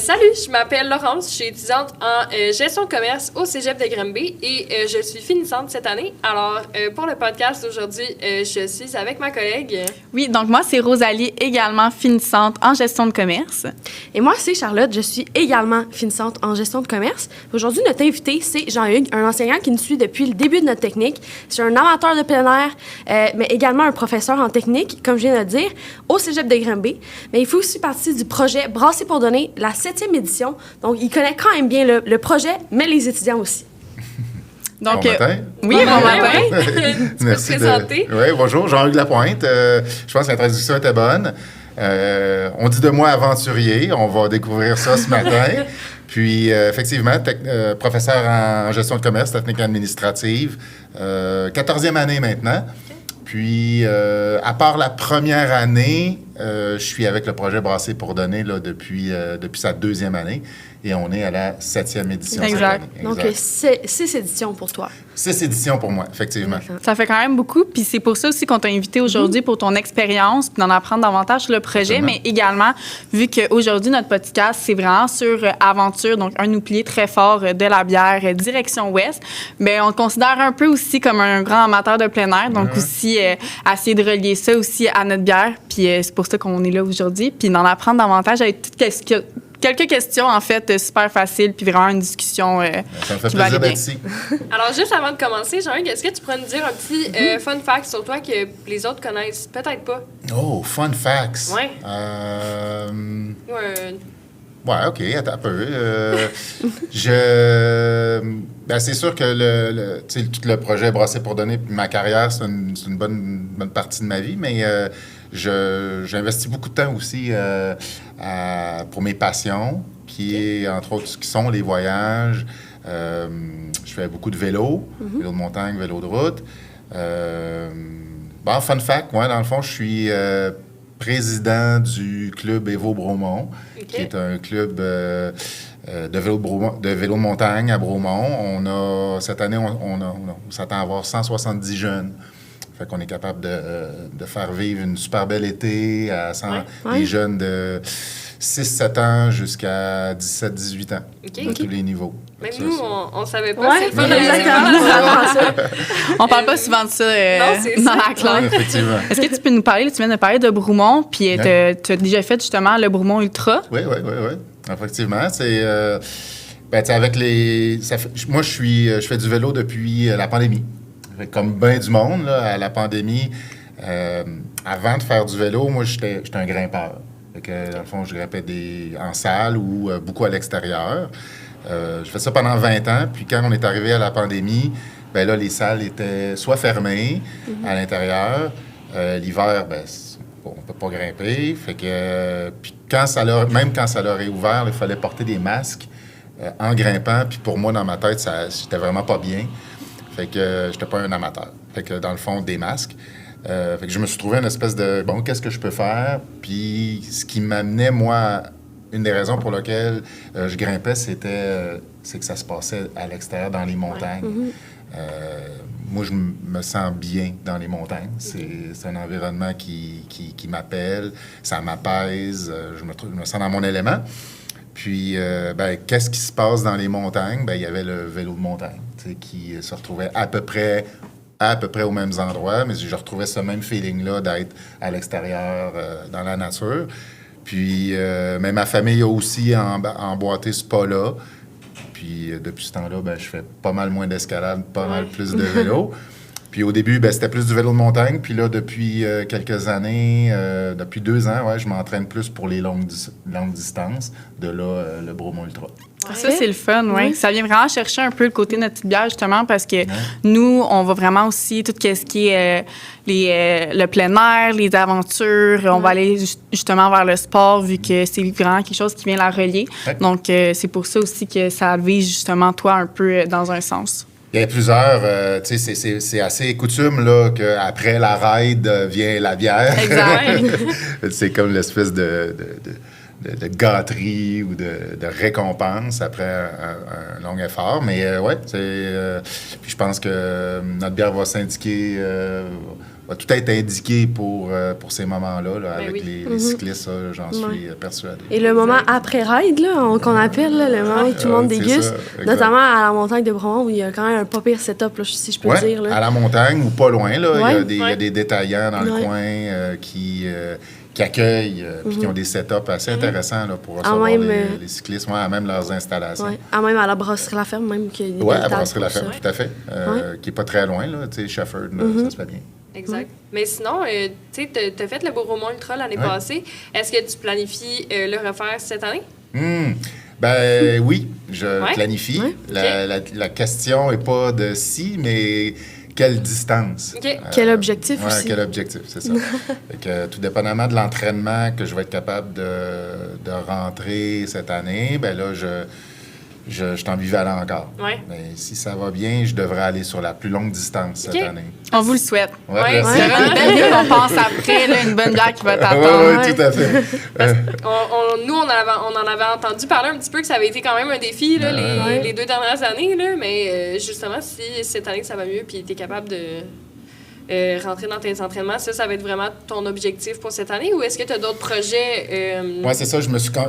Salut, je m'appelle Laurence, je suis étudiante en gestion de commerce au Cégep de Granby et je suis finissante cette année. Alors, pour le podcast d'aujourd'hui, je suis avec ma collègue. Oui, donc moi, c'est Rosalie, également finissante en gestion de commerce. Et moi, c'est Charlotte, je suis également finissante en gestion de commerce. Aujourd'hui, notre invité, c'est Jean-Hugues, un enseignant qui nous suit depuis le début de notre technique. C'est un amateur de plein air, mais également un professeur en technique, comme je viens de le dire, au Cégep de Granby. Mais il fait aussi partie du projet Brasser pour donner, la 7e édition. Donc, il connaît quand même bien le projet, mais les étudiants aussi. Donc, bon matin. Oui, bon matin. Tu peux te présenter? Oui, bonjour, Jean-Hugues Lapointe. Je pense que l'introduction était bonne. On dit de moi aventurier. On va découvrir ça ce matin. Puis, effectivement, professeur en gestion de commerce, technique administrative, 14e année maintenant. Puis, à part la première année, je suis avec le projet Brasser pour donner là, depuis sa 2e année. Et on est à la 7e édition. Exact. Donc, 6 éditions pour toi. 6 éditions pour moi, effectivement. Ça fait quand même beaucoup. Puis c'est pour ça aussi qu'on t'a invité aujourd'hui pour ton expérience, puis d'en apprendre davantage sur le projet. Mais également, vu qu'aujourd'hui, notre podcast, c'est vraiment sur aventure, donc un oublié très fort de la bière, direction ouest. Bien, on le considère un peu aussi comme un grand amateur de plein air. Donc aussi, essayer de relier ça aussi à notre bière. Puis c'est pour ça qu'on est là aujourd'hui. Puis d'en apprendre davantage avec tout ce que quelques questions, en fait, super faciles, puis vraiment une discussion ça me fait plaisir d'être ici. Alors, juste avant de commencer, Jean-Hugues, est-ce que tu pourrais nous dire un petit fun fact sur toi que les autres connaissent peut-être pas? Oh, fun facts. Oui. Ouais, OK, attends un peu. Ben, c'est sûr que tout le projet Brasser pour donner, puis ma carrière, c'est une bonne partie de ma vie, mais j'investis beaucoup de temps aussi pour mes passions, entre autres, qui sont les voyages. Je fais beaucoup de vélo, vélo de montagne, vélo de route. Fun fact, moi, dans le fond, je suis président du club Évo Bromont, qui est un club de vélo de montagne à Bromont. Cette année, on s'attend à avoir 170 jeunes. Fait qu'on est capable de faire vivre une super belle été à des jeunes de 6-7 ans jusqu'à 17-18 ans, de tous les niveaux. Même nous, on ne savait pas. C'est exactement. On parle pas souvent de ça dans la classe. Effectivement. Est-ce que tu peux nous parler, tu viens de parler de Bromont, puis tu as déjà fait justement le Bromont Ultra? Oui. Effectivement. C'est... avec moi, je fais du vélo depuis la pandémie. Comme bien du monde, là, à la pandémie, avant de faire du vélo, moi, j'étais un grimpeur. Fait que, dans le fond, je grimpais en salle ou beaucoup à l'extérieur. Je fais ça pendant 20 ans. Puis quand on est arrivé à la pandémie, ben là, les salles étaient soit fermées à l'intérieur. L'hiver, on ne peut pas grimper. Fait que, puis même quand ça leur est ouvert, il fallait porter des masques en grimpant. Puis pour moi, dans ma tête, j'étais vraiment pas bien. Fait que j'étais pas un amateur. Fait que dans le fond, des masques. Fait que je me suis trouvé une espèce de qu'est-ce que je peux faire? Puis ce qui m'amenait, moi, une des raisons pour lesquelles je grimpais, c'est que ça se passait à l'extérieur, dans les montagnes. Moi, je me sens bien dans les montagnes. C'est un environnement qui m'appelle, ça m'apaise, je me sens dans mon élément. Puis, qu'est-ce qui se passe dans les montagnes? Il y avait le vélo de montagne, qui se retrouvait à peu près aux mêmes endroits, mais je retrouvais ce même feeling-là d'être à l'extérieur, dans la nature. Puis, mais ma famille a aussi emboîté ce pas-là. Puis, depuis ce temps-là, je fais pas mal moins d'escalade, pas mal plus de vélo. Puis au début, c'était plus du vélo de montagne. Puis là, depuis quelques années, depuis 2 ans, je m'entraîne plus pour les longues distances. De là, le Bromont Ultra. Ça, c'est le fun, oui. Ça vient vraiment chercher un peu le côté de notre petite bière, justement, parce que nous, on va vraiment aussi tout ce qui est le plein air, les aventures. On va aller justement vers le sport, vu que c'est vraiment quelque chose qui vient la relier. Donc, c'est pour ça aussi que ça vise justement toi un peu dans un sens. Il y a plusieurs, c'est assez coutume là, qu'après la ride vient la bière. Exact. C'est comme l'espèce de gâterie ou de récompense après un long effort. Mais puis je pense que notre bière va s'indiquer, va tout être indiqué pour ces moments-là, là, Ben avec oui. les cyclistes, ça, j'en suis persuadé. Et le moment après-ride, là, qu'on appelle, là, le moment où tout le monde c'est déguste, ça, exact. notamment à la montagne de Bromont, où il y a quand même un pas pire setup, là, si je peux Ouais, dire. Là. à la montagne ou pas loin, là, Ouais. il y a des détaillants dans le Ouais. coin qui accueillent puis qui ont des setups assez intéressants là, pour recevoir même, les cyclistes, ouais, à même leurs installations. Ouais. Même à la brasserie La Ferme, même qu'il y a des Oui, belles à tables Brasserie La pour Ferme, ça. tout à fait. Qui n'est pas très loin, là, tu sais, Shefford, là, ça se fait bien. Exact. Mais sinon, tu sais, tu as fait le Bromont Ultra l'année Ouais. passée. Est-ce que tu planifies le refaire cette année? Ben oui, je Ouais. planifie. Ouais. La question n'est pas de si, mais quelle distance. OK. Quel objectif Ouais, aussi. quel objectif, c'est ça. Fait que, tout dépendamment de l'entraînement que je vais être capable de rentrer cette année, ben là, je suis ambivalent encore. Ouais. Mais si ça va bien, je devrais aller sur la plus longue distance OK. cette année. On vous le souhaite. Ouais, merci. Il y aura une belle récompense après, là, une bonne bière qui va t'attendre. Oui, oui, tout à fait. Nous, on en avait entendu parler un petit peu que ça avait été quand même un défi là, Ouais. les 2 dernières années, là, mais justement, si cette année ça va mieux puis tu es capable de rentrer dans tes entraînements, ça va être vraiment ton objectif pour cette année ou est-ce que tu as d'autres projets? Oui, c'est ça.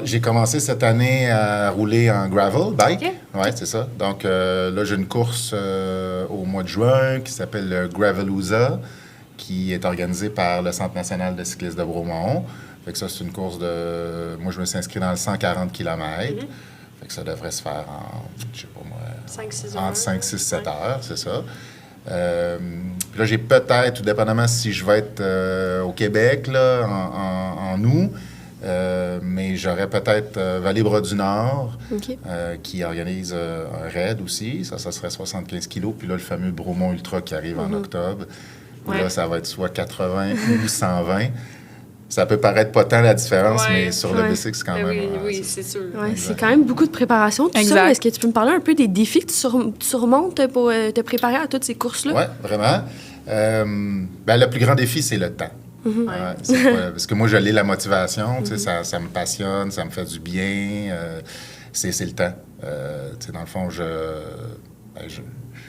J'ai commencé cette année à rouler en gravel bike. OK. Oui, c'est ça. Donc là, j'ai une course au mois de juin qui s'appelle le Gravelooza, qui est organisée par le Centre national de cyclisme de Bromont. Fait que ça, c'est une course de... Moi, je me suis inscrit dans le 140 km. Fait que ça devrait se faire en, je sais pas moi, 5-6 heures. entre 5, 6, 7 heures, c'est ça. Puis là, j'ai peut-être, tout dépendamment si je vais être au Québec là, en août, mais j'aurais peut-être Vallée-Bras du Nord OK. qui organise un raid aussi. Ça serait 75 kilos. Puis là, le fameux Bromont Ultra qui arrive en octobre. Ouais. Là, ça va être soit 80 ou 120. Ça peut paraître pas tant la différence, Ouais. mais sur le Ouais. bicycle, c'est quand Ben même... oui, c'est sûr. Ouais, Exact. c'est quand même beaucoup de préparation. Tout Exact. ça, est-ce que tu peux me parler un peu des défis que tu surmontes pour te préparer à toutes ces courses-là? Oui, vraiment. Ben, le plus grand défi, c'est le temps. Ouais, c'est pas- parce que moi, je l'ai la motivation, tu sais, ça me passionne, ça me fait du bien. C'est le temps. Tu sais, dans le fond, je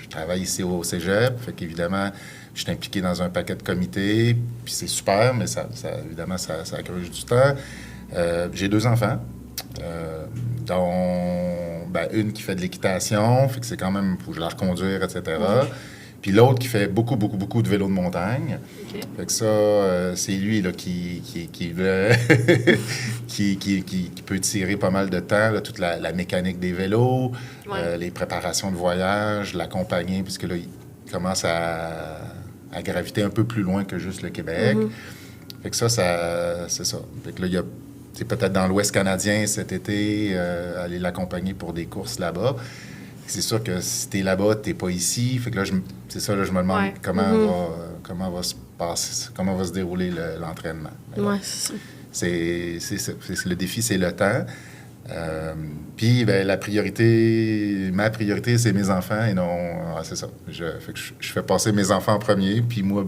travaille ici au Cégep, fait qu'évidemment, je suis impliqué dans un paquet de comités, puis c'est super, mais évidemment, ça accroche du temps. J'ai 2 enfants, dont une qui fait de l'équitation, fait que c'est quand même, faut que je la reconduire, etc. Puis l'autre qui fait beaucoup, beaucoup, beaucoup de vélo de montagne. OK. Fait que ça, c'est lui là, qui peut tirer pas mal de temps, là, toute la mécanique des vélos, Ouais. les préparations de voyage, l'accompagner, puisque là, il commence à graviter un peu plus loin que juste le Québec. Fait que ça c'est ça. Fait que là, il y a peut-être dans l'Ouest canadien cet été, aller l'accompagner pour des courses là-bas. C'est sûr que si t'es là-bas, t'es pas ici. Fait que là, c'est ça, là, je me demande Ouais. comment va se passer, comment va se dérouler l'entraînement. Mais Ouais, c'est ça. c'est le défi, c'est le temps. Puis, ma priorité, c'est mes enfants et non... c'est ça. Fait que je fais passer mes enfants en premier, puis moi,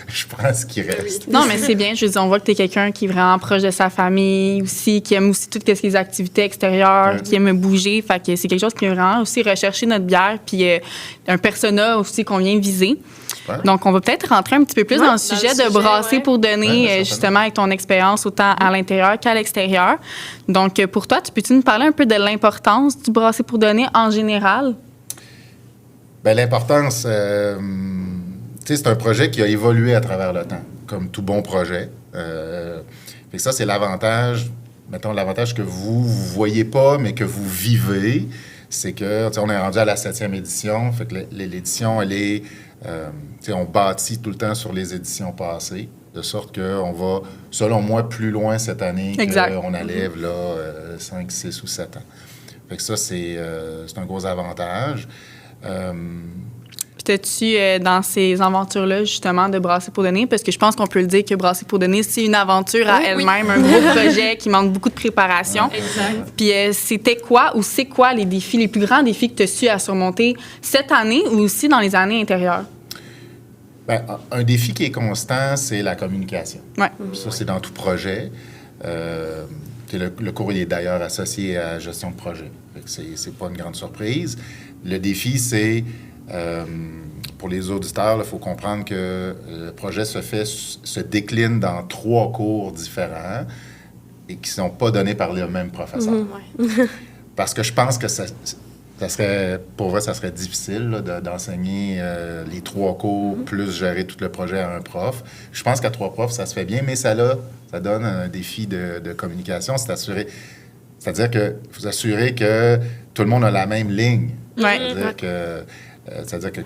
je prends ce qui reste. Non, mais c'est bien. Je veux dire, on voit que tu es quelqu'un qui est vraiment proche de sa famille aussi, qui aime aussi toutes les activités extérieures, Ouais. qui aime bouger. Fait que c'est quelque chose qui est vraiment aussi rechercher notre bière, puis un persona aussi qu'on vient viser. Super. Donc, on va peut-être rentrer un petit peu plus dans le sujet de brasser ouais. pour donner, Ouais, certainement. justement, avec ton expérience autant à l'intérieur qu'à l'extérieur. Donc, pour toi, peux-tu nous parler un peu de l'importance du brasser pour donner en général? L'importance, c'est un projet qui a évolué à travers le temps, comme tout bon projet. Fait que ça, c'est l'avantage, mettons, l'avantage que vous ne voyez pas, mais que vous vivez, c'est que, on est rendu à la 7e édition, fait que l'édition, elle est, on bâtit tout le temps sur les éditions passées, de sorte qu'on va, selon moi, plus loin cette année qu'on allève, 5, 6 ou 7 ans. Fait que ça, c'est un gros avantage. Puis t'as-tu, dans ces aventures-là, justement, de Brasser pour donner? Parce que je pense qu'on peut le dire que Brasser pour donner, c'est une aventure à elle-même, un gros projet qui manque beaucoup de préparation. Exact. Puis c'était quoi ou c'est quoi les défis, les plus grands défis que tu as su à surmonter cette année ou aussi dans les années intérieures? Un défi qui est constant, c'est la communication. Ouais. Ça, c'est dans tout projet. Le cours il est d'ailleurs associé à gestion de projet. Fait que c'est pas une grande surprise. Le défi, c'est pour les auditeurs, il faut comprendre que le projet se décline dans 3 cours différents et qui ne sont pas donnés par le même professeur. Parce que je pense que ça serait, pour vrai, ça serait difficile là, d'enseigner les 3 cours plus gérer tout le projet à un prof. Je pense qu'à 3 profs, ça se fait bien, mais ça donne un défi de communication. C'est-à-dire que vous assurez que tout le monde a la même ligne. C'est-à-dire que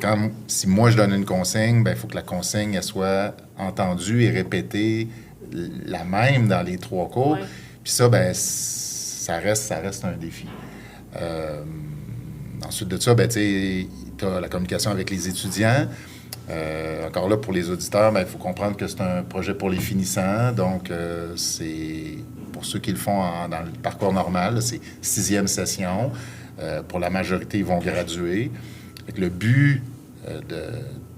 si moi je donne une consigne, il faut que la consigne elle soit entendue et répétée la même dans les 3 cours. Puis ça, ça reste un défi. Ensuite de ça, tu as la communication avec les étudiants. Encore là, pour les auditeurs, il faut comprendre que c'est un projet pour les finissants. Donc, c'est pour ceux qui le font dans le parcours normal, c'est 6e session. Pour la majorité, ils vont graduer. Fait que le but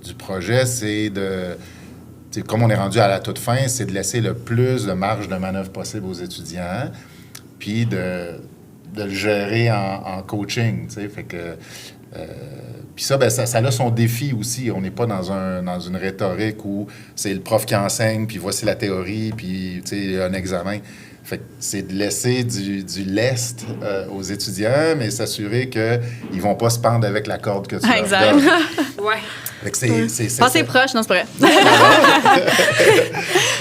du projet, c'est comme on est rendu à la toute fin, c'est de laisser le plus de marge de manœuvre possible aux étudiants, puis de le gérer en coaching, tu sais. Fait que... puis ça a son défi aussi. On n'est pas dans une rhétorique où c'est le prof qui enseigne, puis voici la théorie, puis un examen. Fait que c'est de laisser du lest aux étudiants, mais s'assurer qu'ils ne vont pas se pendre avec la corde que tu leur donnes. Ouais. Fait que c'est Pensez proche, non, c'est pas vrai.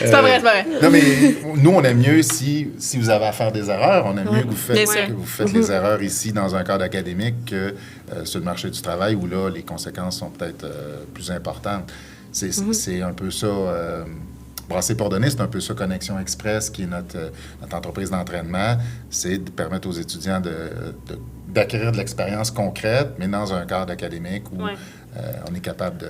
C'est pas vrai. Non, mais nous, on aime mieux si vous avez à faire des erreurs, on aime mieux que vous faites les erreurs ici dans un cadre académique que sur le marché du travail où là, les conséquences sont peut-être plus importantes. C'est un peu ça... Brasser pour donner, c'est un peu ça, Connexion Express, qui est notre entreprise d'entraînement. C'est de permettre aux étudiants d'acquérir de l'expérience concrète, mais dans un cadre académique où on est capable de...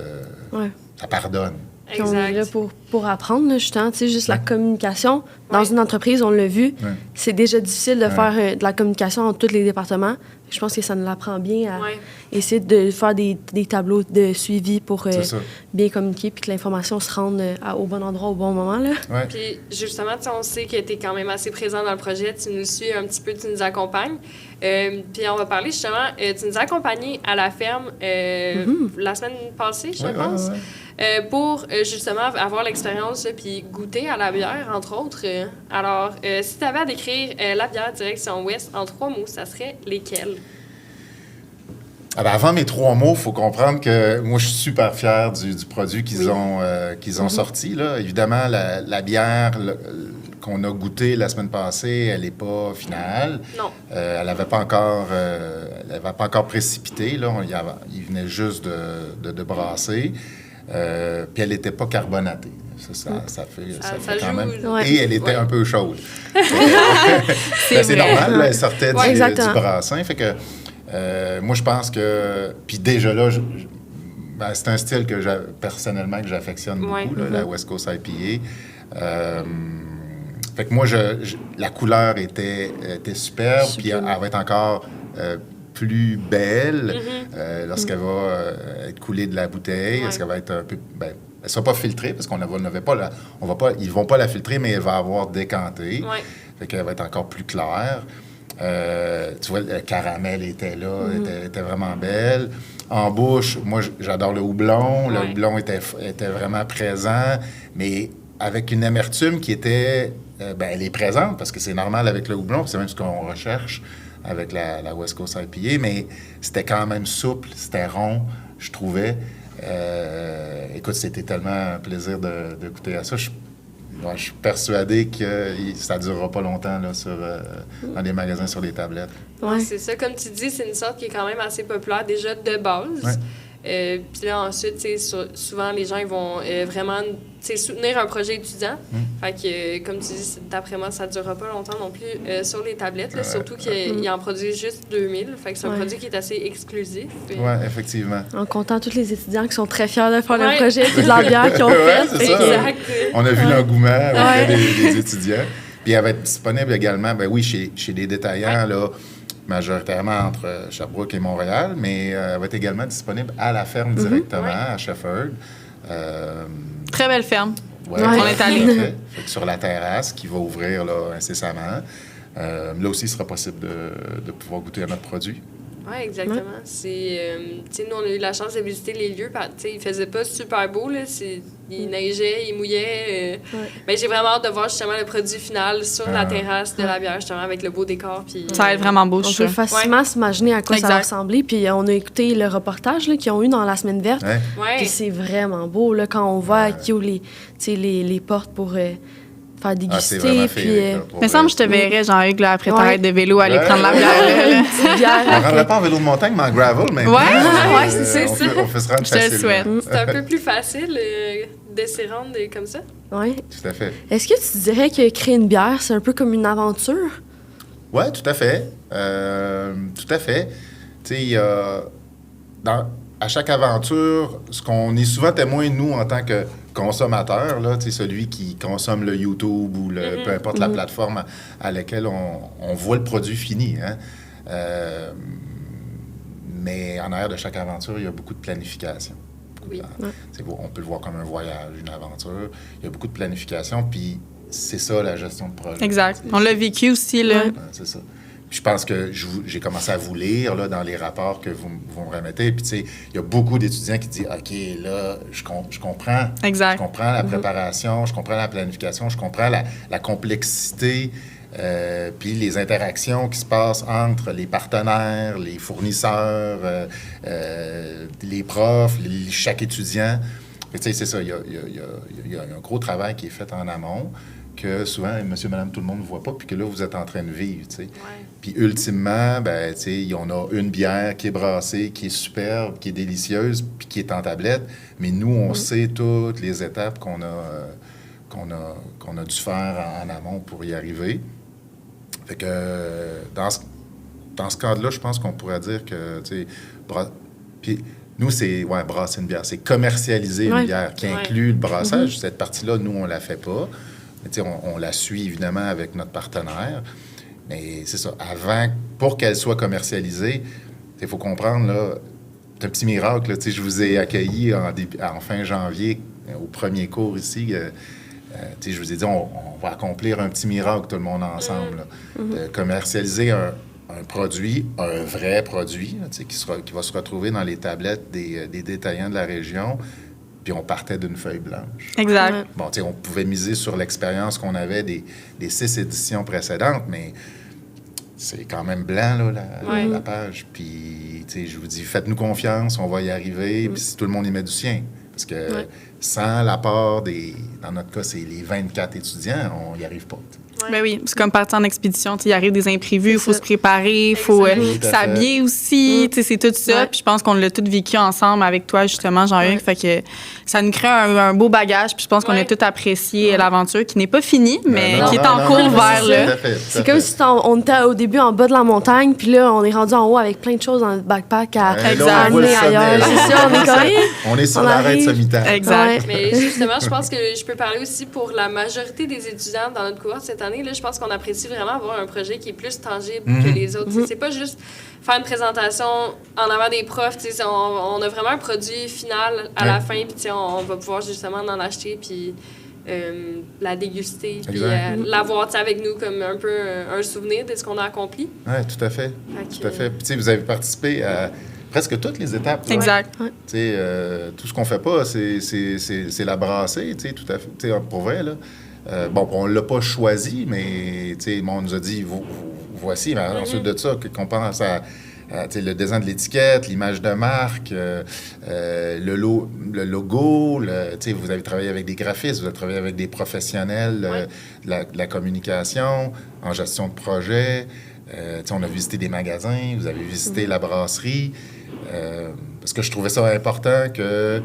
Ça pardonne. Puis on est là pour apprendre, là, justement. Tu sais, juste la communication. Dans une entreprise, on l'a vu, c'est déjà difficile de faire de la communication entre tous les départements. Je pense que ça nous l'apprend bien à essayer de faire des tableaux de suivi pour bien communiquer puis que l'information se rende au bon endroit au bon moment. Là. Puis justement, on sait que tu es quand même assez présent dans le projet. Tu nous suis un petit peu, tu nous accompagnes. Puis on va parler justement, tu nous as accompagnés à la ferme la semaine passée, je pense. Pour justement avoir l'expérience puis goûter à la bière, entre autres. Alors, si tu avais à décrire la bière Direction Ouest en 3 mots, ça serait lesquels? Avant mes 3 mots, il faut comprendre que moi, je suis super fier du produit qu'ils ont sorti. Là. Évidemment, la bière qu'on a goûtée la semaine passée, elle n'est pas finale. Non. Elle n'avait pas encore précipité. Là. Il venait juste de brasser. Puis elle n'était pas carbonatée. Ça fait quand même... Et elle était un peu chaude. C'est normal, là, elle sortait du brassin. Fait que moi, je pense que... Puis déjà là, c'est un style que personnellement que j'affectionne beaucoup, là, la West Coast IPA. Fait que moi, la couleur était superbe, puis elle va être encore... plus belle lorsqu'elle va être coulée de la bouteille. Est-ce qu'elle va être un peu... elle ne sera pas filtrée parce qu'on n'avait pas ils ne vont pas la filtrer, mais elle va avoir décanté. Fait qu'elle va être encore plus claire. Tu vois, le caramel était là, était vraiment belle. En bouche, moi, j'adore le houblon. Le houblon était vraiment présent, mais avec une amertume qui était... elle est présente parce que c'est normal avec le houblon, c'est même ce qu'on recherche avec la West Coast IPA, mais c'était quand même souple, c'était rond, je trouvais. Écoute, c'était tellement un plaisir de goûter à ça. Je suis persuadé que ça ne durera pas longtemps là, dans les magasins, sur les tablettes. C'est ça, comme tu dis, c'est une sorte qui est quand même assez populaire déjà de base. Puis là, ensuite, souvent, les gens ils vont vraiment soutenir un projet étudiant. Fait que, comme tu dis, d'après moi, ça ne durera pas longtemps non plus sur les tablettes. Là, surtout qu'ils en produisent juste 2000. Fait que c'est un produit qui est assez exclusif. Oui, effectivement. En comptant tous les étudiants qui sont très fiers de faire le projet et de la bière qu'ils ont faite. C'est ça. Exact. On a vu l'engouement auprès des étudiants. Puis elle va être disponible également, chez des détaillants, là, majoritairement entre Sherbrooke et Montréal, mais elle va être également disponible à la ferme directement, à Shefford. Très belle ferme. On est allé. Sur la terrasse qui va ouvrir là, incessamment. Là aussi, il sera possible de pouvoir goûter à notre produit. Oui, exactement. Nous, on a eu la chance de visiter les lieux. Il faisait pas super beau. Là, il neigeait, il mouillait. Mais j'ai vraiment hâte de voir justement le produit final sur la terrasse de la bière, justement, avec le beau décor. Puis, ça va être vraiment beau, on peut facilement s'imaginer à quoi ça va ressembler. Puis on a écouté le reportage qu'ils ont eu dans la semaine verte. Puis c'est vraiment beau là, quand on voit qu'il y a les portes pour... faire déguster. Il me semble que je te verrais, Jean-Hugues, là, après t'arrêtes de vélo, aller prendre la bière. On ne rendrait pas en vélo de montagne, mais en gravel maintenant. Oui, c'est ça. On fait se rendre facilement. Je te le souhaite. C'est un peu plus facile de s'y rendre comme ça. Oui. Tout à fait. Est-ce que tu dirais que créer une bière, c'est un peu comme une aventure? Oui, tout à fait. Tout à fait. Tu sais, il y a... à chaque aventure, ce qu'on est souvent témoin, nous, en tant que consommateurs, là, celui qui consomme le YouTube ou peu importe la plateforme à laquelle on voit le produit fini. Hein? Mais en arrière de chaque aventure, il y a beaucoup de planification. Oui. On peut le voir comme un voyage, une aventure. Il y a beaucoup de planification, puis c'est ça, la gestion de projet. Exact. On l'a vécu aussi, là. C'est ça. Je pense que j'ai commencé à vous lire là, dans les rapports que vous me remettez. Puis, tu sais, il y a beaucoup d'étudiants qui disent OK, là, je comprends. Exact. Je comprends la préparation, je comprends la planification, je comprends la complexité, puis les interactions qui se passent entre les partenaires, les fournisseurs, les profs, chaque étudiant. Tu sais, c'est ça. Il y a un gros travail qui est fait en amont que souvent, monsieur, madame, tout le monde ne voit pas, puis que là, vous êtes en train de vivre, tu sais. Puis ultimement, ben, tu sais, on a une bière qui est brassée, qui est superbe, qui est délicieuse, puis qui est en tablette, mais nous, on sait toutes les étapes qu'on a dû faire en amont pour y arriver. Fait que dans ce cadre-là, je pense qu'on pourrait dire que, tu sais, puis nous, c'est brasser une bière, c'est commercialiser une bière qui inclut le brassage. Cette partie-là, nous, on ne la fait pas. On la suit évidemment avec notre partenaire, mais c'est ça. Pour qu'elle soit commercialisée, il faut comprendre, là, c'est un petit miracle. Là, je vous ai accueilli en fin janvier au premier cours ici. Je vous ai dit, on va accomplir un petit miracle, tout le monde ensemble. Là, de commercialiser un produit, un vrai produit, là, qui va se retrouver dans les tablettes des détaillants de la région. Puis on partait d'une feuille blanche. Exact. Bon, tu sais, on pouvait miser sur l'expérience qu'on avait des 6 éditions précédentes, mais c'est quand même blanc, là, la page. Puis, tu sais, je vous dis, faites-nous confiance, on va y arriver, puis si tout le monde y met du sien. Parce que sans l'apport dans notre cas, c'est les 24 étudiants, on n'y arrive pas. Ben oui, c'est comme partir en expédition. Il arrive des imprévus, il faut se préparer, il faut s'habiller aussi. C'est tout ça. Puis je pense qu'on l'a tout vécu ensemble avec toi, justement, Jean-Hugues. Fait que ça nous crée un beau bagage. Puis je pense qu'on a tout apprécié l'aventure qui n'est pas finie, mais qui est en cours vers là. C'est comme si on était au début en bas de la montagne, puis là, on est rendu en haut avec plein de choses dans le backpack à amener ailleurs. C'est ça, on est sur l'arrêt sommitale. Exact. Mais justement, je pense que je peux parler aussi pour la majorité des étudiants dans notre cohorte cette année. Là, je pense qu'on apprécie vraiment avoir un projet qui est plus tangible que les autres. C'est pas juste faire une présentation en avant des profs. On a vraiment un produit final à la fin, puis on va pouvoir justement en acheter, puis la déguster, puis l'avoir avec nous comme un peu un souvenir de ce qu'on a accompli. Oui, tout à fait. Tout à fait. Puis vous avez participé à presque toutes les étapes. Exact. Tout ce qu'on fait pas, c'est la brasser, tout à fait. Pour vrai, là. On ne l'a pas choisi, mais on nous a dit, voici. Mais ensuite de ça, qu'on pense à le dessin de l'étiquette, l'image de marque, le logo. Vous avez travaillé avec des graphistes, vous avez travaillé avec des professionnels de la communication, en gestion de projet. On a visité des magasins, vous avez visité la brasserie. Parce que je trouvais ça important que...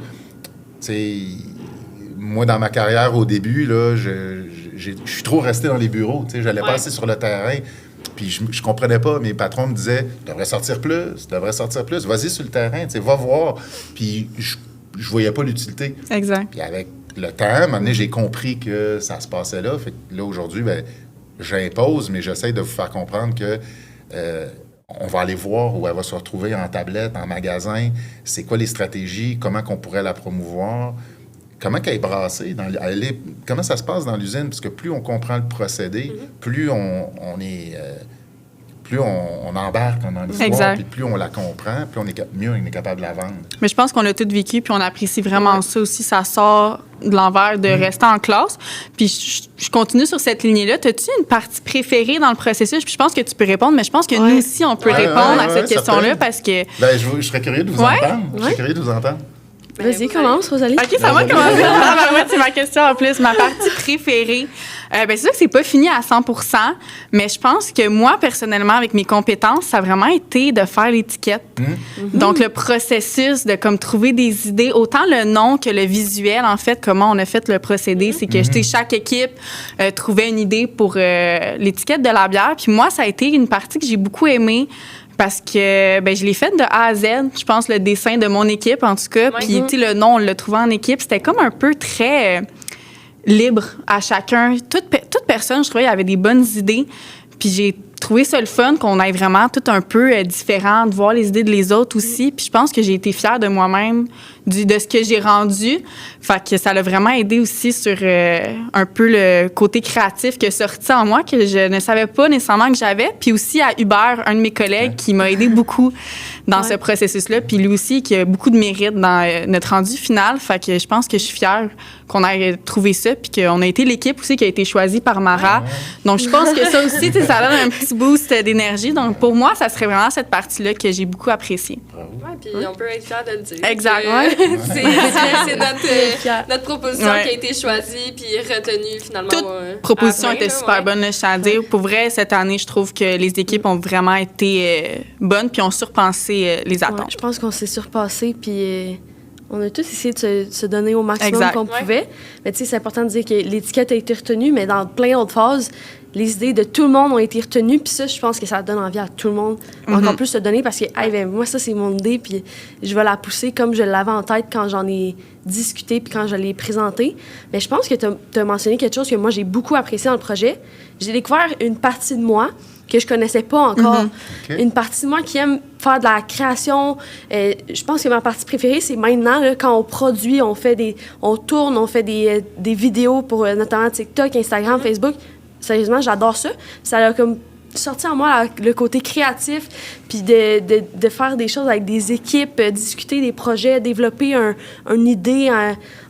Moi, dans ma carrière, au début, là, je suis trop resté dans les bureaux. J'allais pas assez sur le terrain. Puis je comprenais pas. Mes patrons me disaient, tu devrais sortir plus. Vas-y sur le terrain, va voir. Puis je voyais pas l'utilité. Exact. Puis avec le temps, à un moment donné, j'ai compris que ça se passait là. Fait que là, aujourd'hui, j'impose, mais j'essaie de vous faire comprendre que on va aller voir où elle va se retrouver en tablette, en magasin. C'est quoi les stratégies? Comment qu'on pourrait la promouvoir? Comment qu'elle est brassée? Comment ça se passe dans l'usine? Parce que plus on comprend le procédé, plus plus on embarque dans l'histoire, Exact. puis plus on la comprend, plus mieux on est capable de la vendre. Mais je pense qu'on l'a tout vécu, puis on apprécie vraiment ça aussi. Ça sort de l'envers de rester en classe. Puis je continue sur cette lignée-là. As-tu une partie préférée dans le processus? Puis je pense que tu peux répondre, mais je pense que nous aussi, on peut répondre à cette question-là parce que... Ben, je serais curieux de vous entendre. Je serais curieux de vous entendre. Vas-y, commence, Rosalie. OK, ça va commencer. C'est ma question en plus. Ma partie préférée, c'est sûr que c'est pas fini à 100%, mais je pense que moi, personnellement, avec mes compétences, ça a vraiment été de faire l'étiquette. Donc, le processus de comme trouver des idées, autant le nom que le visuel, en fait, comment on a fait le procédé, c'est que chaque équipe trouvait une idée pour l'étiquette de la bière. Puis moi, ça a été une partie que j'ai beaucoup aimée. Parce que je l'ai fait de A à Z, je pense, le dessin de mon équipe, en tout cas. Puis, tu sais, le nom, on l'a trouvé en équipe. C'était comme un peu très libre à chacun. Toute personne, je trouvais, avait des bonnes idées. Puis j'ai trouvé ça le fun qu'on aille vraiment tout un peu différent, de voir les idées de les autres aussi. Puis je pense que j'ai été fière de moi-même, de ce que j'ai rendu. Fait que ça l'a vraiment aidé aussi sur un peu le côté créatif qui est sorti en moi, que je ne savais pas nécessairement que j'avais. Puis aussi à Hubert, un de mes collègues, qui m'a aidé beaucoup dans ce processus-là. Puis lui aussi, qui a beaucoup de mérite dans notre rendu final. Fait que je pense que je suis fière qu'on ait trouvé ça. Puis qu'on a été l'équipe aussi qui a été choisie par Mara. Donc je pense que ça aussi, ça donne un petit boost d'énergie. Donc pour moi, ça serait vraiment cette partie-là que j'ai beaucoup appréciée. Oui, puis on peut être fiers de le dire. Exact. C'est notre proposition qui a été choisie puis retenue finalement. Toute proposition était super bonne, je tiens à dire. Pour vrai, cette année, je trouve que les équipes ont vraiment été bonnes puis ont surpassé les attentes. Je pense qu'on s'est surpassé puis on a tous essayé de se donner au maximum qu'on pouvait. Mais tu sais, c'est important de dire que l'étiquette a été retenue, mais dans plein d'autres phases, les idées de tout le monde ont été retenues. Puis ça, je pense que ça donne envie à tout le monde encore plus se donner parce que, moi, ça, c'est mon idée, puis je vais la pousser comme je l'avais en tête quand j'en ai discuté puis quand je l'ai présenté. Mais je pense que tu as mentionné quelque chose que moi, j'ai beaucoup apprécié dans le projet. J'ai découvert une partie de moi que je connaissais pas encore. Une partie de moi qui aime faire de la création. Je pense que ma partie préférée, c'est maintenant, là, quand on produit, on tourne, on fait des vidéos pour notamment TikTok, Instagram, Facebook. Sérieusement, j'adore ça. Ça a comme sorti en moi le côté créatif, puis de faire des choses avec des équipes, discuter des projets, développer une idée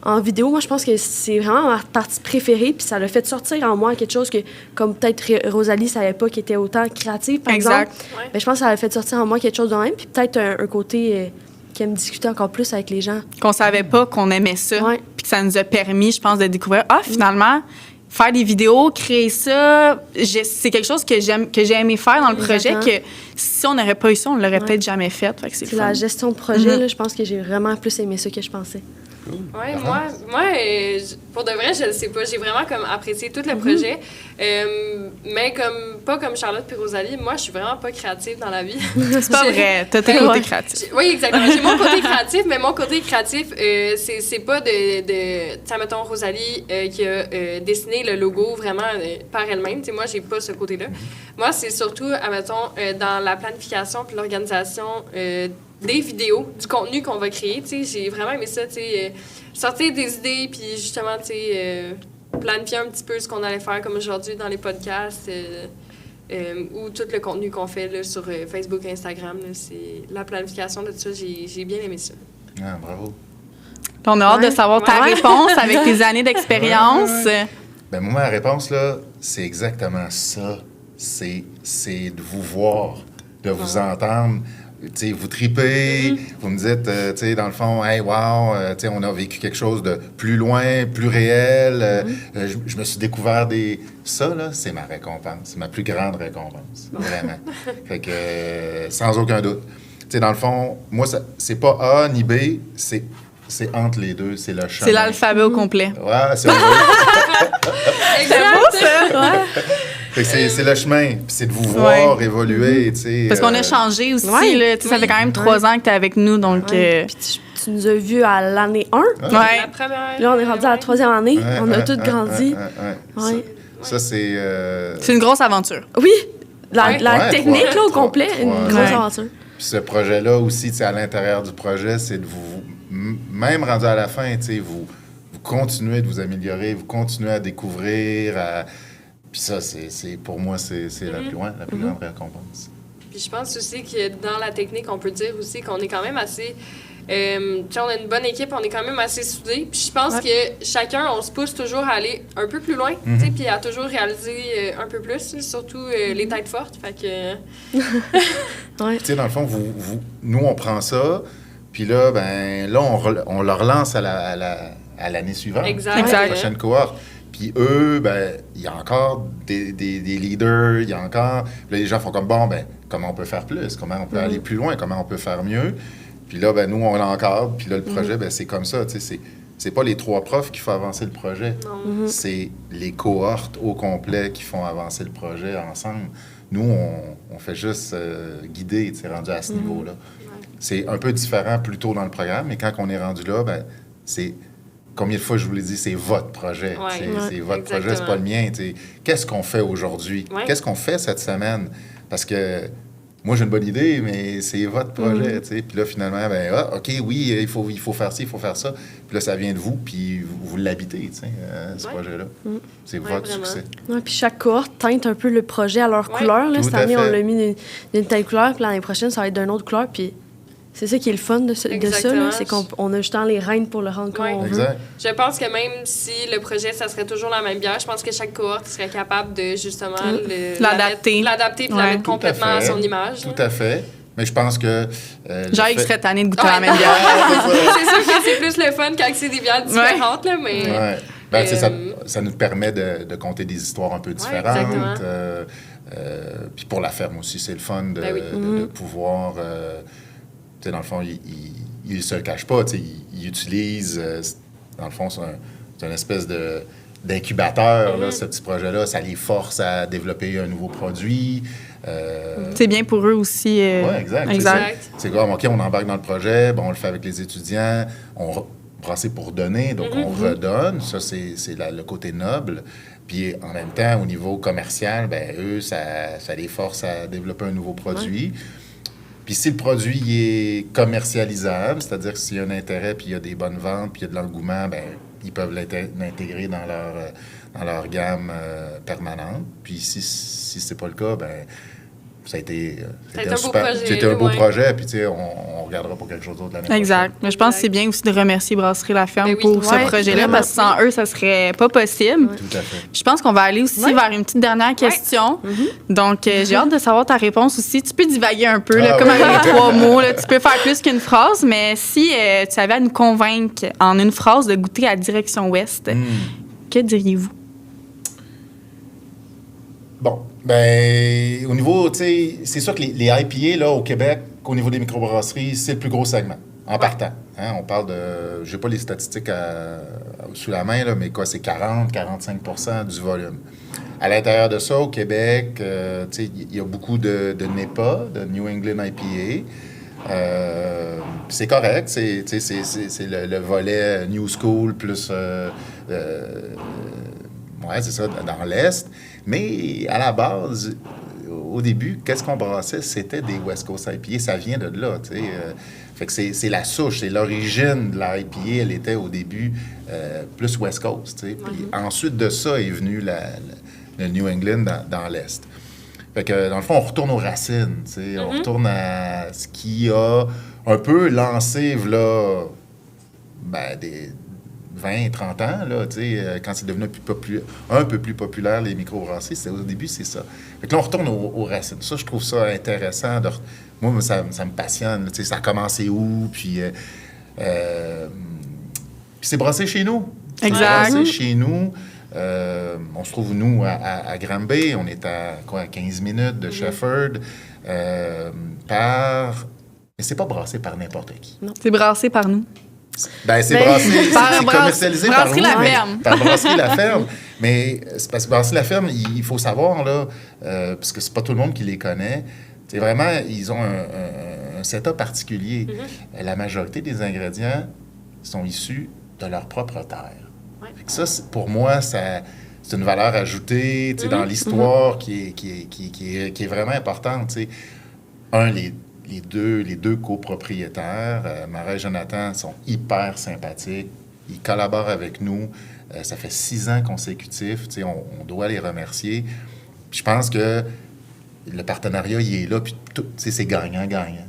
en vidéo. Moi, je pense que c'est vraiment ma partie préférée, puis ça l'a fait sortir en moi quelque chose que, comme peut-être Rosalie ne savait pas, qui était autant créative, par exemple. Mais je pense que ça l'a fait sortir en moi quelque chose de même, puis peut-être un côté qui aime discuter encore plus avec les gens. Qu'on savait pas qu'on aimait ça, puis que ça nous a permis, je pense, de découvrir, finalement... Faire des vidéos, créer ça, c'est quelque chose que j'ai aimé faire dans le projet, que si on n'aurait pas eu ça, on ne l'aurait peut-être jamais fait. Fait que c'est la gestion de projet, là, je pense que j'ai vraiment plus aimé ça que je pensais. Oui, moi pour de vrai, je ne sais pas. J'ai vraiment comme apprécié tout le projet. Mais pas comme Charlotte et Rosalie, moi, je suis vraiment pas créative dans la vie. C'est pas vrai. T'as tes côtés créatifs. Oui, exactement. J'ai mon côté créatif, mais mon côté créatif, c'est pas de tu sais, mettons, Rosalie qui a dessiné le logo vraiment par elle-même. Tu sais, moi, j'ai pas ce côté-là. Moi, c'est surtout, mettons, dans la planification puis l'organisation des vidéos, du contenu qu'on va créer. Tu sais, j'ai vraiment aimé ça, tu sais, sortir des idées, puis justement, tu sais, planifier un petit peu ce qu'on allait faire, comme aujourd'hui dans les podcasts, ou tout le contenu qu'on fait là, sur Facebook et Instagram. Là, c'est la planification de tout ça, j'ai bien aimé ça. Ah, bravo. On a hâte de savoir ta réponse avec tes années d'expérience. Ben, moi, ma réponse, là, c'est exactement ça. C'est de vous voir, de vous entendre. T'sais, vous tripez, vous me dites, t'sais, dans le fond, hey, wow, t'sais, on a vécu quelque chose de plus loin, plus réel. Je me suis découvert des... Ça, là, c'est ma récompense. C'est ma plus grande récompense. Vraiment. Fait que, sans aucun doute. T'sais, dans le fond, moi, c'est pas A ni B, c'est entre les deux, c'est le chemin. C'est l'alphabet au complet. Ouais, c'est vrai. Exactement ça. Fait que c'est le chemin, puis c'est de vous voir évoluer, tu sais. Parce qu'on a changé aussi, là. Ça fait quand même 3 ans que tu es avec nous, donc... Puis tu nous as vus à l'année 1. La première, là, on est rendu à la 3e année. On a tous grandi. Ça, c'est... C'est une grosse aventure. Oui, la technique, là, au complet, une grosse aventure. Puis ce projet-là aussi, tu sais, à l'intérieur du projet, c'est de vous... Même rendu à la fin, tu sais, vous continuez de vous améliorer, vous continuez à découvrir, Puis ça, pour moi, c'est la plus grande récompense. Puis je pense aussi que dans la technique, on peut dire aussi qu'on est quand même assez... on a une bonne équipe, on est quand même assez soudés. Puis je pense que chacun, on se pousse toujours à aller un peu plus loin, puis à toujours réaliser un peu plus, surtout les têtes fortes. Fait que... Tu sais, dans le fond, nous, on prend ça, puis là, on le relance à l'année suivante. Exact. La prochaine cohorte. Puis eux, il y a encore des leaders, il y a encore... Là, les gens font comme, comment on peut faire plus? Comment on peut aller plus loin? Comment on peut faire mieux? Puis là, nous, on l'encadre. Puis là, le projet, c'est comme ça. Tu sais, c'est pas les 3 profs qui font avancer le projet. C'est les cohortes au complet qui font avancer le projet ensemble. Nous, on fait juste guider, tu sais, rendu à ce niveau-là. Ouais. C'est un peu différent plus tôt dans le programme, mais quand on est rendu là, c'est... Combien de fois je vous l'ai dit, c'est votre projet. C'est votre projet, c'est pas le mien. Qu'est-ce qu'on fait aujourd'hui? Ouais. Qu'est-ce qu'on fait cette semaine? Parce que moi, j'ai une bonne idée, mais c'est votre projet. Puis là, finalement, OK, oui, il faut faire ci, il faut faire ça. Puis là, ça vient de vous, puis vous l'habitez, ce projet-là. C'est votre succès. Ouais, puis chaque cohorte teinte un peu le projet à leur couleur. Là. Cette année, on l'a mis d'une telle couleur, puis l'année prochaine, ça va être d'une autre couleur. Puis c'est ça qui est le fun de ça, là, c'est qu'on a justement les rênes pour le rendre comme on veut. Je pense que même si le projet, ça serait toujours la même bière, je pense que chaque cohorte serait capable de justement l'adapter et la mettre complètement à son image. Tout à fait. Mais je pense que... Jacques serait tanné de goûter la même bière. C'est sûr que c'est plus le fun quand c'est des bières différentes, là, mais... ça nous permet de compter des histoires un peu différentes. Puis pour la ferme aussi, c'est le fun de pouvoir... dans le fond, il ne se le cache pas. Il utilise... dans le fond, c'est une espèce d'incubateur, là, ce petit projet-là. Ça les force à développer un nouveau produit. C'est bien pour eux aussi. Oui, exact. C'est comme, OK, on embarque dans le projet, on le fait avec les étudiants, on brasser pour donner, donc on redonne. Ça, c'est le côté noble. Puis en même temps, au niveau commercial, eux, ça les force à développer un nouveau produit. Puis si le produit est commercialisable, c'est-à-dire que s'il y a un intérêt, puis il y a des bonnes ventes, puis il y a de l'engouement, ils peuvent l'intégrer dans leur gamme permanente. Puis si c'est pas le cas, ça a été un beau projet, puis on regardera pour quelque chose d'autre l'année prochaine. Exact. Mais je pense que c'est bien aussi de remercier Brasserie La Ferme pour ce projet-là, parce que sans eux, ça serait pas possible. Tout à fait. Je pense qu'on va aller aussi vers une petite dernière question. Donc, j'ai hâte de savoir ta réponse aussi. Tu peux divaguer un peu, comme avec les 3 mots. Là. Tu peux faire plus qu'une phrase, mais si tu avais à nous convaincre en une phrase de goûter à Direction Ouest, que diriez-vous? Bon, au niveau, c'est sûr que les IPA, là, au Québec, au niveau des microbrasseries, c'est le plus gros segment, en partant. Hein, on parle de, je n'ai pas les statistiques sous la main, là, mais c'est 40-45% du volume. À l'intérieur de ça, au Québec, il y a beaucoup de NEPA, de New England IPA. C'est correct, c'est le volet New School plus... c'est ça, dans l'Est. Mais à la base, au début, qu'est-ce qu'on brassait? C'était des West Coast IPA. Ça vient de là, tu sais. Fait que c'est la souche, c'est l'origine de la IPA. Elle était au début plus West Coast, tu sais. Puis ensuite de ça est venu le New England dans l'Est. Fait que, dans le fond, on retourne aux racines, tu sais. On retourne à ce qui a un peu lancé, là, des 20, 30 ans, là, quand c'est devenu un peu plus populaire, les microbrasseries, au début, c'est ça. Fait que là, on retourne aux racines. Ça, je trouve ça intéressant. Moi, ça me passionne. Là, ça a commencé où? Puis c'est brassé chez nous. Exact. C'est brassé chez nous. On se trouve, nous, à Granby. On est à 15 minutes de Shefford. Mais c'est pas brassé par n'importe qui. Non. C'est brassé par nous. C'est brassé, c'est commercialisé par nous, La Ferme. Par Brasserie La Ferme. Mais c'est parce que Brasserie La Ferme, il faut savoir, là, parce que c'est pas tout le monde qui les connaît, c'est vraiment, ils ont un setup particulier. La majorité des ingrédients sont issus de leur propre terre. Fait que ça, pour moi, c'est une valeur ajoutée dans l'histoire qui est vraiment importante. Les deux copropriétaires, Mara et Jonathan, sont hyper sympathiques. Ils collaborent avec nous. Ça fait 6 ans consécutifs. On doit les remercier. Puis je pense que le partenariat, il est là, puis c'est gagnant-gagnant.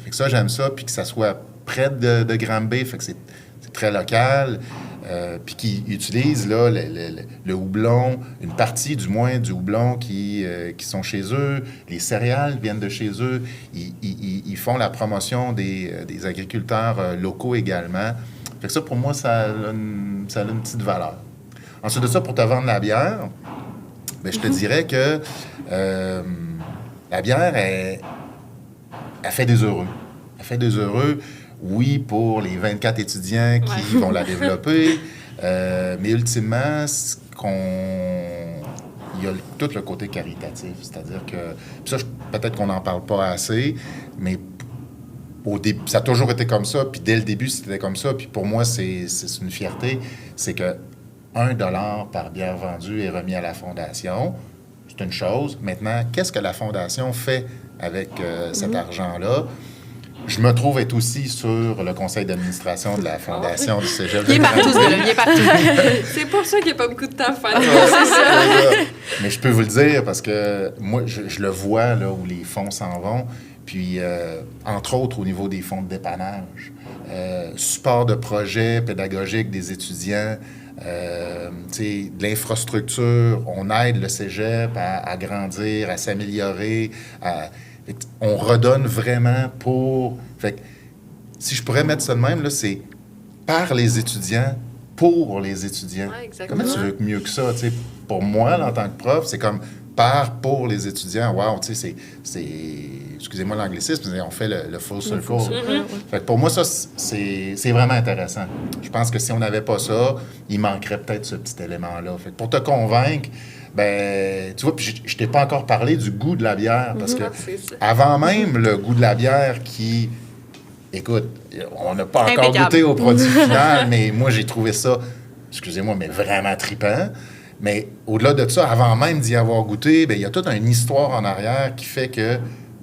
Fait que ça, j'aime ça, puis que ça soit près de Granby, fait que c'est très local, puis qu'ils utilisent là, le houblon, une partie du moins du houblon qui sont chez eux, les céréales viennent de chez eux, ils font la promotion des agriculteurs locaux également. Fait que ça, pour moi, ça a une petite valeur. Ensuite de ça, pour te vendre la bière, bien, je te dirais que la bière, elle fait des heureux. Elle fait des heureux, oui, pour les 24 étudiants qui vont la développer, mais ultimement, il y a tout le côté caritatif. C'est-à-dire que, puis ça, peut-être qu'on n'en parle pas assez, mais au début, ça a toujours été comme ça, puis dès le début, c'était comme ça. Puis pour moi, c'est une fierté, c'est que 1 $ par bière vendue est remis à la Fondation. C'est une chose. Maintenant, qu'est-ce que la Fondation fait avec cet argent-là? Je me trouve être aussi sur le conseil d'administration de la Fondation du Cégep. Il est partout, il est partout. C'est pour ça qu'il n'y a pas beaucoup de temps à faire. C'est ça. Mais je peux vous le dire parce que moi, je le vois là où les fonds s'en vont. Puis, entre autres, au niveau des fonds de dépannage, support de projets pédagogiques des étudiants, de l'infrastructure, on aide le cégep à grandir, à s'améliorer. On redonne vraiment pour... Fait que, si je pourrais mettre ça de même, là, c'est par les étudiants, pour les étudiants. Ouais, exactement. Comment tu veux mieux que ça? T'sais? Pour moi, là, en tant que prof, c'est comme pour les étudiants. Wow, tu sais, c'est... Excusez-moi l'anglicisme, mais on fait le full circle. Fait que pour moi, ça, c'est vraiment intéressant. Je pense que si on n'avait pas ça, il manquerait peut-être ce petit élément-là. Fait que pour te convaincre, ben, tu vois, puis je t'ai pas encore parlé du goût de la bière, parce que avant même le goût de la bière qui... Écoute, on n'a pas encore goûté au produit final, mais moi, j'ai trouvé ça, excusez-moi, mais vraiment trippant. Mais au-delà de ça, avant même d'y avoir goûté, bien, il y a toute une histoire en arrière qui fait que,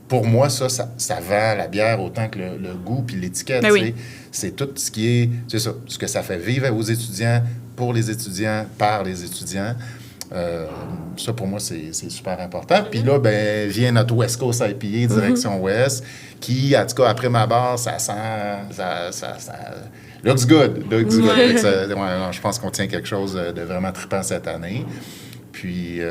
pour moi, ça vend la bière autant que le goût puis l'étiquette. Oui. C'est tout ce qui est, c'est ça, ce que ça fait vivre aux étudiants, pour les étudiants, par les étudiants. Ça, pour moi, c'est super important. Puis là, ben, vient notre West Coast IPA, direction Ouest, qui, en tout cas, après ma barre, ça sent... Ça looks good. Je pense qu'on tient quelque chose de vraiment trippant cette année. Puis,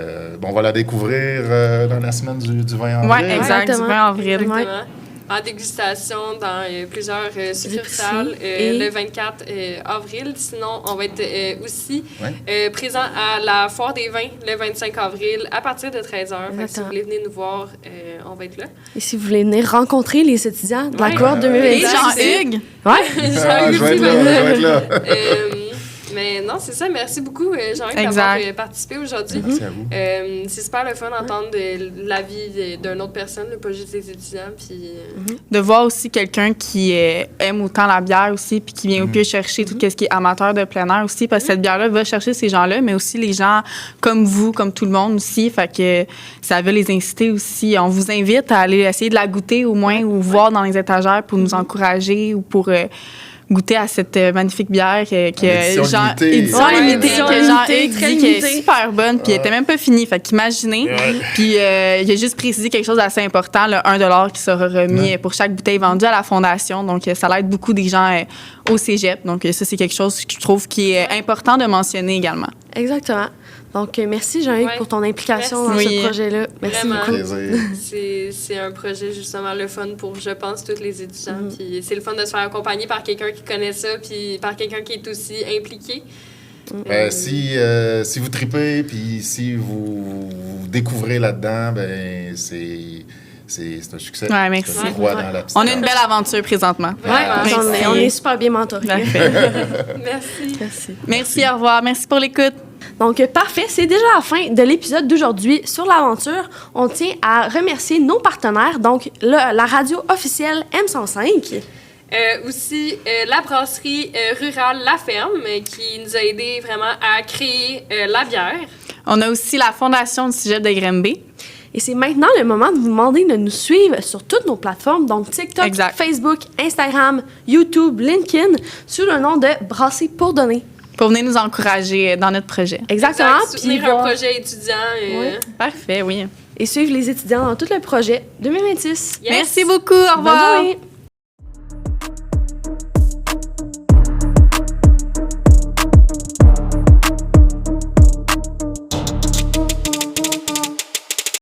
on va la découvrir dans la semaine du 20 avril. Oui, exact, du 20 avril. Exactement. En dégustation dans plusieurs succursales le 24 avril. Sinon, on va être aussi présent à la Foire des vins le 25 avril à partir de 13h. Si vous voulez venir nous voir, on va être là. Et si vous voulez venir rencontrer les étudiants de la cohorte 2025. Et Jean-Hugues. Je vais être là. Mais non, c'est ça. Merci beaucoup, Jean-Hugues, d'avoir participé aujourd'hui. Merci à vous. C'est super le fun d'entendre l'avis d'une autre personne, pas juste des étudiants. Puis, de voir aussi quelqu'un qui aime autant la bière aussi, puis qui vient au pied chercher tout ce qui est amateur de plein air aussi, parce que cette bière-là va chercher ces gens-là, mais aussi les gens comme vous, comme tout le monde aussi. Fait que ça veut les inciter aussi. On vous invite à aller essayer de la goûter au moins, ou voir dans les étagères pour nous encourager ou pour... goûter à cette magnifique bière que édition limitée, que Jean-Hugues dit qu'elle est super bonne, puis elle était même pas finie. Fait qu'imaginez. Puis il a juste précisé quelque chose d'assez important, le 1 $ qui sera remis pour chaque bouteille vendue à la Fondation. Donc, ça l'aide beaucoup des gens au cégep. Donc, ça, c'est quelque chose que je trouve qui est important de mentionner également. Exactement. Donc, merci Jean-Hugues pour ton implication dans ce projet-là. Merci beaucoup. C'est un projet justement le fun pour, je pense, tous les étudiants. Puis c'est le fun de se faire accompagner par quelqu'un qui connaît ça, puis par quelqu'un qui est aussi impliqué. Si vous tripez, puis si vous découvrez là-dedans, ben c'est un succès. Ouais, merci. On a une belle aventure présentement. On est super bien mentorés. Merci, au revoir. Merci pour l'écoute. Donc, parfait. C'est déjà la fin de l'épisode d'aujourd'hui sur l'aventure. On tient à remercier nos partenaires, donc la radio officielle M105. Aussi, la brasserie rurale La Ferme, qui nous a aidés vraiment à créer la bière. On a aussi la Fondation du Cégep de Granby. Et c'est maintenant le moment de vous demander de nous suivre sur toutes nos plateformes, donc TikTok, Facebook, Instagram, YouTube, LinkedIn, sous le nom de Brasser pour donner. Pour venir nous encourager dans notre projet. Exactement. Exact, soutenir Puis un va- projet étudiant. Oui. Parfait, oui. Et suivre les étudiants dans tout le projet 2026. Yes. Merci beaucoup. Au Bonne revoir. journée.